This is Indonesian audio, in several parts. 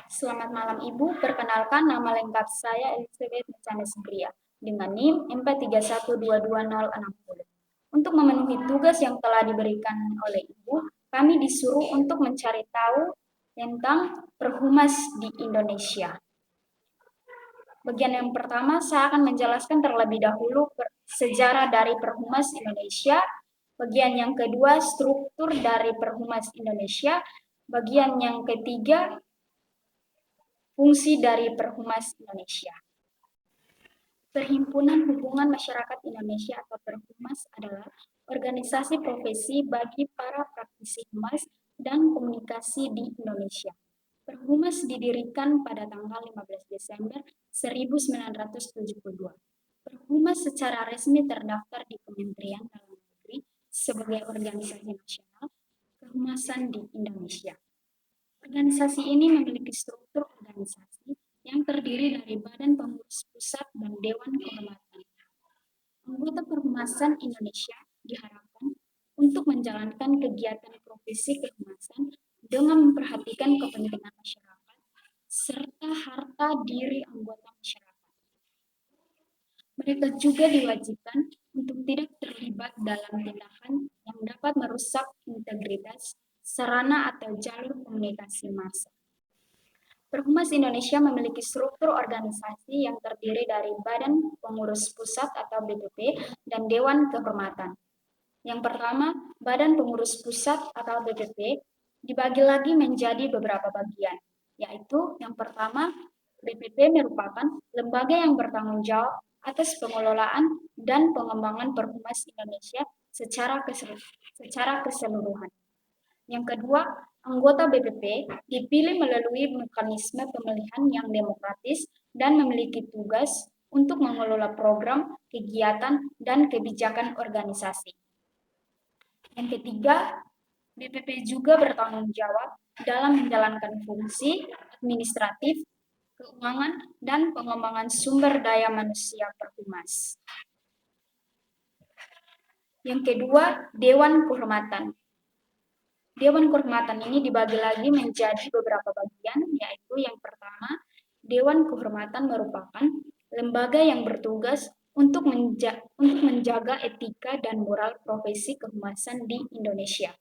Selamat malam Ibu, perkenalkan nama lengkap saya Elizabeth Mencana Sibria dengan NIM M3122060. Untuk memenuhi tugas yang telah diberikan oleh Ibu, kami disuruh untuk mencari tahu tentang perhumas di Indonesia. Bagian yang pertama, saya akan menjelaskan terlebih dahulu sejarah dari perhumas Indonesia. Bagian yang kedua, struktur dari perhumas Indonesia. Bagian yang ketiga, fungsi dari Perhumas Indonesia. Perhimpunan Hubungan Masyarakat Indonesia atau Perhumas adalah organisasi profesi bagi para praktisi humas dan komunikasi di Indonesia. Perhumas didirikan pada tanggal 15 Desember 1972. Perhumas secara resmi terdaftar di Kementerian Dalam Negeri sebagai organisasi nasional kehumasan di Indonesia. Organisasi ini memiliki struktur organisasi yang terdiri dari Badan Pengurus Pusat dan Dewan Kehormatan. Anggota Perhumasan Indonesia diharapkan untuk menjalankan kegiatan profesi kehumasan dengan memperhatikan kepentingan masyarakat serta harta diri anggota masyarakat. Mereka juga diwajibkan untuk tidak terlibat dalam tindakan yang dapat merusak integritas sarana atau jalur komunikasi massa. Perhumas Indonesia memiliki struktur organisasi yang terdiri dari Badan Pengurus Pusat atau BPP dan Dewan Kehormatan. Yang pertama, Badan Pengurus Pusat atau BPP dibagi lagi menjadi beberapa bagian, yaitu yang pertama, BPP merupakan lembaga yang bertanggung jawab atas pengelolaan dan pengembangan perhumas Indonesia secara keseluruhan. Yang kedua, anggota BPP dipilih melalui mekanisme pemilihan yang demokratis dan memiliki tugas untuk mengelola program, kegiatan, dan kebijakan organisasi. Yang ketiga, BPP juga bertanggung jawab dalam menjalankan fungsi administratif, keuangan, dan pengembangan sumber daya manusia perhumas. Yang kedua, Dewan Kehormatan. Dewan Kehormatan ini dibagi lagi menjadi beberapa bagian, yaitu yang pertama, Dewan Kehormatan merupakan lembaga yang bertugas untuk menjaga etika dan moral profesi kehumasan di Indonesia.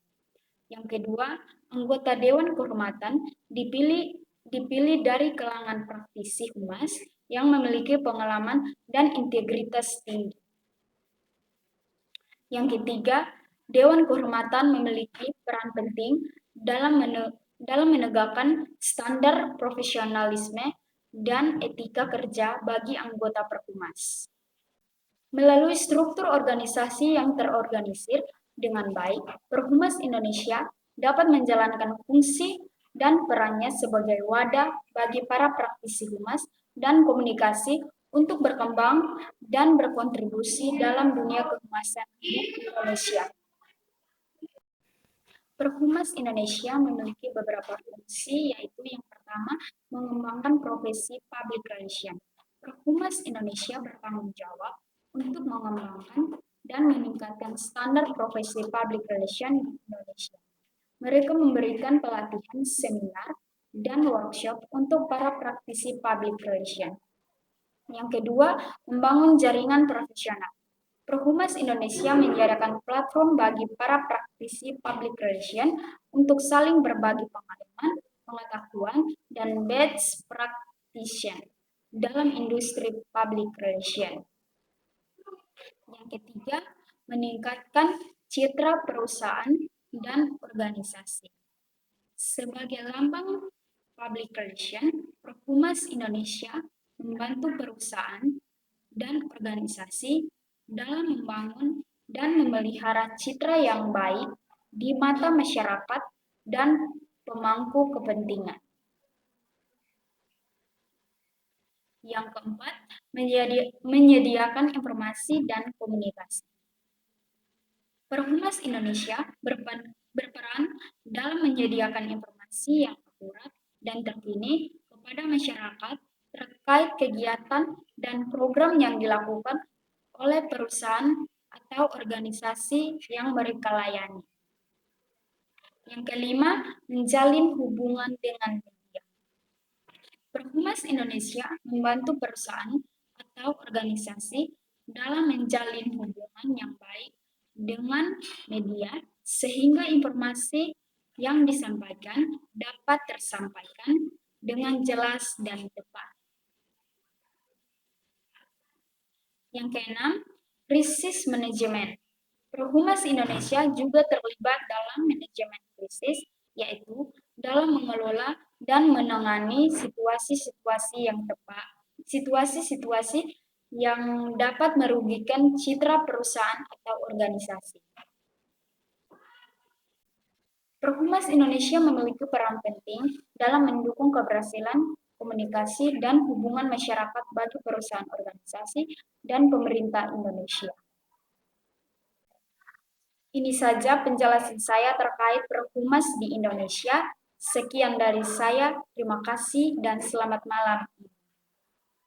Yang kedua, anggota Dewan Kehormatan dipilih dari kalangan praktisi humas yang memiliki pengalaman dan integritas tinggi. Yang ketiga, Dewan Kehormatan memiliki peran penting dalam menegakkan standar profesionalisme dan etika kerja bagi anggota Perhumas. Melalui struktur organisasi yang terorganisir dengan baik, Perhumas Indonesia dapat menjalankan fungsi dan perannya sebagai wadah bagi para praktisi humas dan komunikasi untuk berkembang dan berkontribusi dalam dunia kehumasan di Indonesia. Perhumas Indonesia memiliki beberapa fungsi, yaitu yang pertama, mengembangkan profesi public relation. Perhumas Indonesia bertanggung jawab untuk mengembangkan dan meningkatkan standar profesi public relation di Indonesia. Mereka memberikan pelatihan, seminar, dan workshop untuk para praktisi public relation. Yang kedua, membangun jaringan profesional. Perhumas Indonesia menyediakan platform bagi para praktisi public relation untuk saling berbagi pengalaman, pengetahuan, dan best practice dalam industri public relation. Yang ketiga, meningkatkan citra perusahaan dan organisasi. Sebagai lambang public relation, Perhumas Indonesia membantu perusahaan dan organisasi dalam membangun dan memelihara citra yang baik di mata masyarakat dan pemangku kepentingan. Yang keempat, menyediakan informasi dan komunikasi. Perhumas Indonesia berperan dalam menyediakan informasi yang akurat dan terkini kepada masyarakat terkait kegiatan dan program yang dilakukan oleh perusahaan atau organisasi yang mereka layani. Yang kelima, menjalin hubungan dengan media. Perhumas Indonesia membantu perusahaan atau organisasi dalam menjalin hubungan yang baik dengan media sehingga informasi yang disampaikan dapat tersampaikan dengan jelas dan tepat. Yang keenam, krisis manajemen. Perhumas Indonesia juga terlibat dalam manajemen krisis, yaitu dalam mengelola dan menangani situasi-situasi yang tepat, situasi-situasi yang dapat merugikan citra perusahaan atau organisasi. Perhumas Indonesia memiliki peran penting dalam mendukung keberhasilan komunikasi dan hubungan masyarakat bagi perusahaan organisasi dan pemerintah Indonesia. Ini saja penjelasan saya terkait Perhumas di Indonesia. Sekian dari saya, terima kasih dan selamat malam.